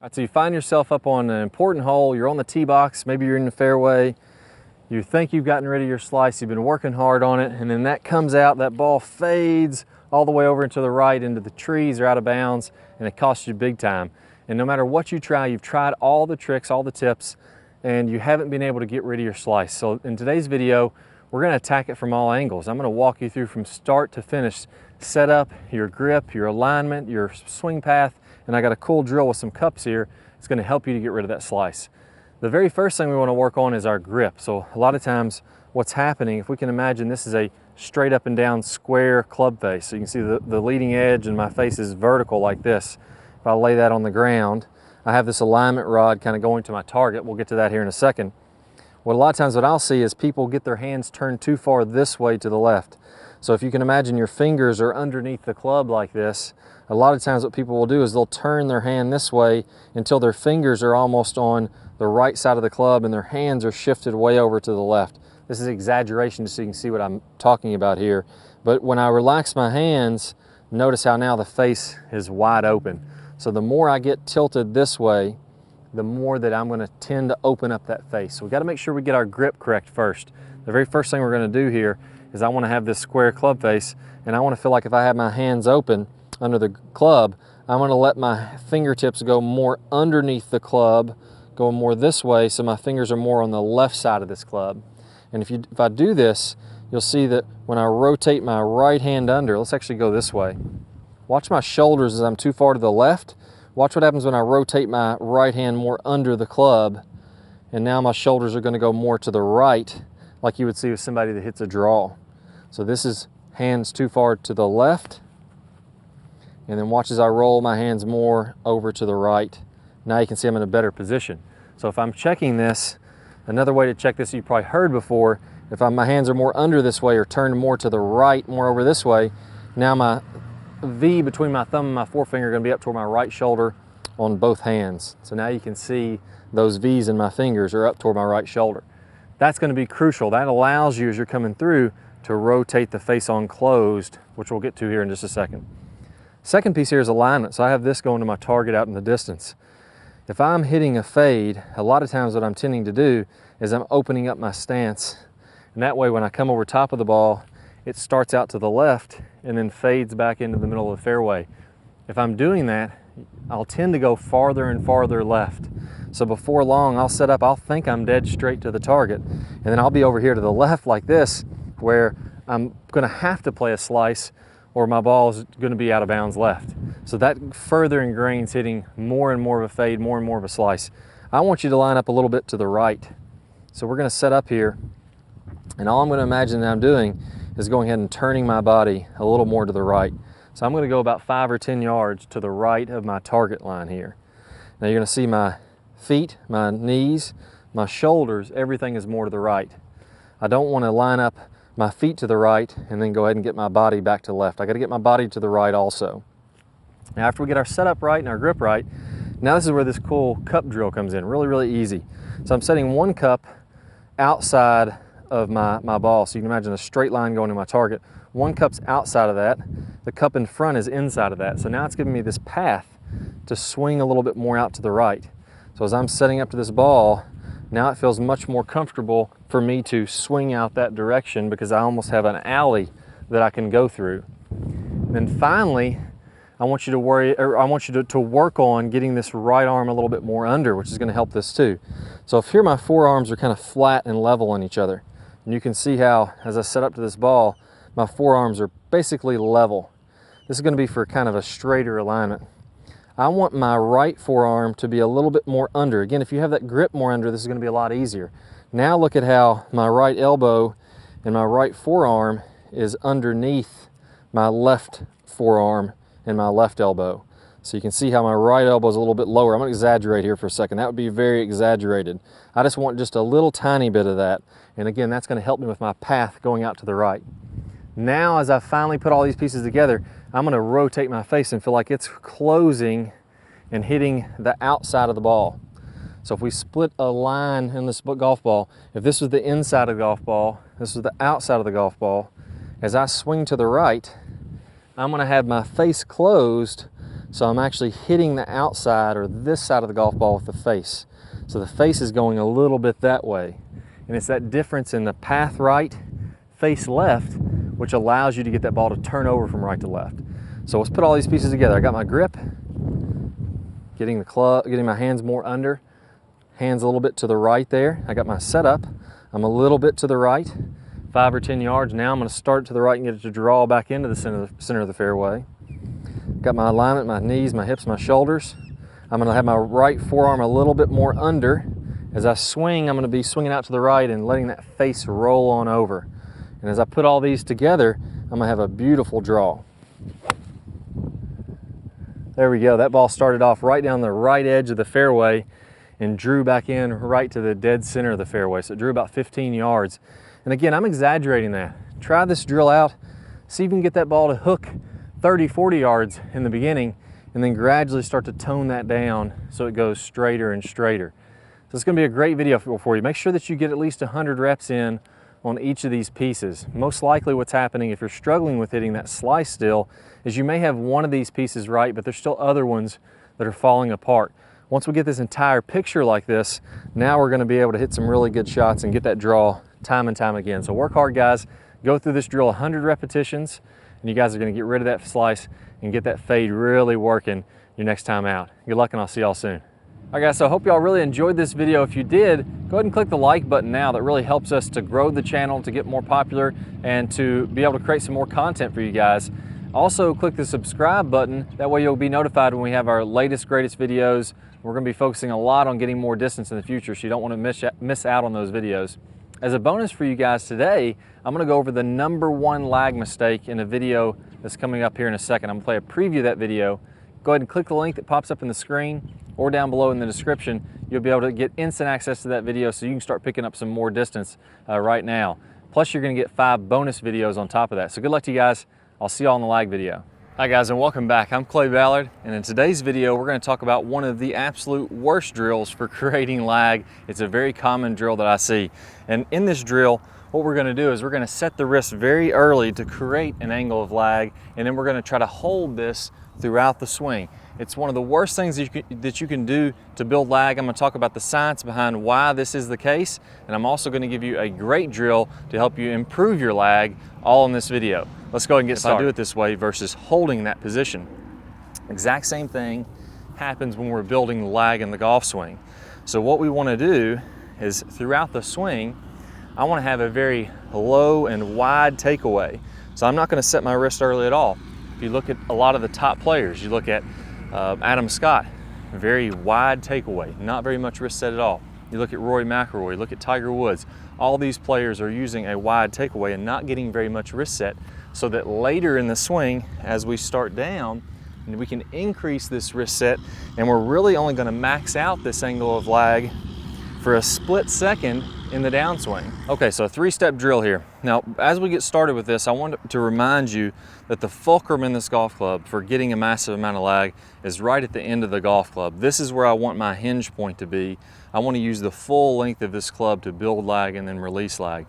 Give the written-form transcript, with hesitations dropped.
Right, so you find yourself up on an important hole, you're on the tee box, maybe you're in the fairway, you think you've gotten rid of your slice, you've been working hard on it, and then that comes out, that ball fades all the way over into the right, into the trees or out of bounds, and it costs you big time. And no matter what you try, you've tried all the tricks, all the tips, and you haven't been able to get rid of your slice. So in today's video, we're gonna attack it from all angles. I'm gonna walk you through from start to finish, set up your grip, your alignment, your swing path, and I got a cool drill with some cups here. It's gonna help you to get rid of that slice. The very first thing we wanna work on is our grip. So a lot of times what's happening, if we can imagine this is a straight up and down square club face. So you can see the leading edge and my face is vertical like this. If I lay that on the ground, I have this alignment rod kind of going to my target. We'll get to that here in a second. A lot of times what I'll see is people get their hands turned too far this way to the left. So if you can imagine your fingers are underneath the club like this, a lot of times what people will do is they'll turn their hand this way until their fingers are almost on the right side of the club and their hands are shifted way over to the left. This is exaggeration just so you can see what I'm talking about here. But when I relax my hands, notice how now the face is wide open. So the more I get tilted this way, the more that I'm gonna tend to open up that face. So we gotta make sure we get our grip correct first. The very first thing we're gonna do here is I wanna have this square club face, and I wanna feel like if I have my hands open under the club, I'm gonna let my fingertips go more underneath the club, go more this way, so my fingers are more on the left side of this club. And if I do this, you'll see that when I rotate my right hand under, let's actually go this way. Watch my shoulders as I'm too far to the left. Watch what happens when I rotate my right hand more under the club, and now my shoulders are gonna go more to the right, like you would see with somebody that hits a draw. So this is hands too far to the left, and then watch as I roll my hands more over to the right. Now you can see I'm in a better position. So if I'm checking this, another way to check this you probably heard before, if my hands are more under this way or turned more to the right, more over this way, now my V between my thumb and my forefinger are going to be up toward my right shoulder on both hands. So now you can see those V's in my fingers are up toward my right shoulder. That's going to be crucial. That allows you as you're coming through to rotate the face on closed, which we'll get to here in just a second. Second piece here is alignment. So I have this going to my target out in the distance. If I'm hitting a fade, a lot of times what I'm tending to do is I'm opening up my stance. And that way when I come over top of the ball, it starts out to the left and then fades back into the middle of the fairway. If I'm doing that, I'll tend to go farther and farther left. So before long, I'll set up, I'll think I'm dead straight to the target, and then I'll be over here to the left like this, where I'm gonna have to play a slice or my ball is gonna be out of bounds left. So that further ingrains hitting more and more of a fade, more and more of a slice. I want you to line up a little bit to the right. So we're gonna set up here, and all I'm gonna imagine that I'm doing is going ahead and turning my body a little more to the right. So I'm gonna go about 5 or 10 yards to the right of my target line here. Now you're gonna see my feet, my knees, my shoulders, everything is more to the right. I don't wanna line up my feet to the right and then go ahead and get my body back to the left. I gotta get my body to the right also. Now after we get our setup right and our grip right, now this is where this cool cup drill comes in, really, really easy. So I'm setting one cup outside of my ball. So you can imagine a straight line going to my target. One cup's outside of that. The cup in front is inside of that. So now it's giving me this path to swing a little bit more out to the right. So as I'm setting up to this ball, now it feels much more comfortable for me to swing out that direction because I almost have an alley that I can go through. And then finally, I want you to work on getting this right arm a little bit more under, which is going to help this too. So if here my forearms are kind of flat and level on each other, and you can see how, as I set up to this ball, my forearms are basically level. This is going to be for kind of a straighter alignment. I want my right forearm to be a little bit more under. Again, if you have that grip more under, this is going to be a lot easier. Now look at how my right elbow and my right forearm is underneath my left forearm and my left elbow. So you can see how my right elbow is a little bit lower. I'm going to exaggerate here for a second. That would be very exaggerated. I just want just a little tiny bit of that. And again, that's going to help me with my path going out to the right. Now, as I finally put all these pieces together, I'm going to rotate my face and feel like it's closing and hitting the outside of the ball. So if we split a line in this golf ball, if this was the inside of the golf ball, this was the outside of the golf ball, as I swing to the right, I'm going to have my face closed, So I'm actually hitting the outside or this side of the golf ball with the face. So the face is going a little bit that way. And it's that difference in the path right, face left, which allows you to get that ball to turn over from right to left. So let's put all these pieces together. I got my grip, getting the club, getting my hands more under, hands a little bit to the right there. I got my setup. I'm a little bit to the right, 5 or 10 yards. Now I'm going to start to the right and get it to draw back into the center of the fairway. Got my alignment, my knees, my hips, my shoulders. I'm going to have my right forearm a little bit more under. As I swing, I'm going to be swinging out to the right and letting that face roll on over. And as I put all these together, I'm going to have a beautiful draw. There we go. That ball started off right down the right edge of the fairway and drew back in right to the dead center of the fairway. So it drew about 15 yards. And again, I'm exaggerating that. Try this drill out. See if you can get that ball to hook 30, 40 yards in the beginning, and then gradually start to tone that down so it goes straighter and straighter. So it's going to be a great video for you. Make sure that you get at least 100 reps in on each of these pieces. Most likely what's happening if you're struggling with hitting that slice still is you may have one of these pieces right, but there's still other ones that are falling apart. Once we get this entire picture like this, now we're going to be able to hit some really good shots and get that draw time and time again. So work hard, guys. Go through this drill 100 repetitions, and you guys are going to get rid of that slice and get that fade really working your next time out. Good luck, and I'll see y'all soon. All right, guys, so I hope y'all really enjoyed this video. If you did, go ahead and click the like button now. That really helps us to grow the channel, to get more popular, and to be able to create some more content for you guys. Also, click the subscribe button. That way you'll be notified when we have our latest, greatest videos. We're going to be focusing a lot on getting more distance in the future, so you don't want to miss out on those videos. As a bonus for you guys today, I'm going to go over the #1 lag mistake in a video that's coming up here in a second. I'm going to play a preview of that video. Go ahead and click the link that pops up in the screen or down below in the description. You'll be able to get instant access to that video so you can start picking up some more distance right now. Plus, you're going to get 5 bonus videos on top of that. So good luck to you guys. I'll see you all in the lag video. Hi guys, and welcome back. I'm Ballard, and in today's video we're going to talk about one of the absolute worst drills for creating lag. It's a very common drill that I see. And in this drill, what we're going to do is we're going to set the wrist very early to create an angle of lag, and then we're going to try to hold this throughout the swing. It's one of the worst things that you can do to build lag. I'm going to talk about the science behind why this is the case, and I'm also going to give you a great drill to help you improve your lag, all in this video. Let's go ahead and get started. If I do it this way versus holding that position, exact same thing happens when we're building lag in the golf swing. So what we want to do is throughout the swing, I want to have a very low and wide takeaway. So I'm not going to set my wrist early at all. If you look at a lot of the top players, you look at Adam Scott, very wide takeaway, not very much wrist set at all. You look at Rory McIlroy, you look at Tiger Woods. All these players are using a wide takeaway and not getting very much wrist set, so that later in the swing, as we start down, we can increase this wrist set, and we're really only going to max out this angle of lag for a split second in the downswing. Okay, so a 3-step drill here. Now, as we get started with this, I want to remind you that the fulcrum in this golf club for getting a massive amount of lag is right at the end of the golf club. This is where I want my hinge point to be. I want to use the full length of this club to build lag and then release lag.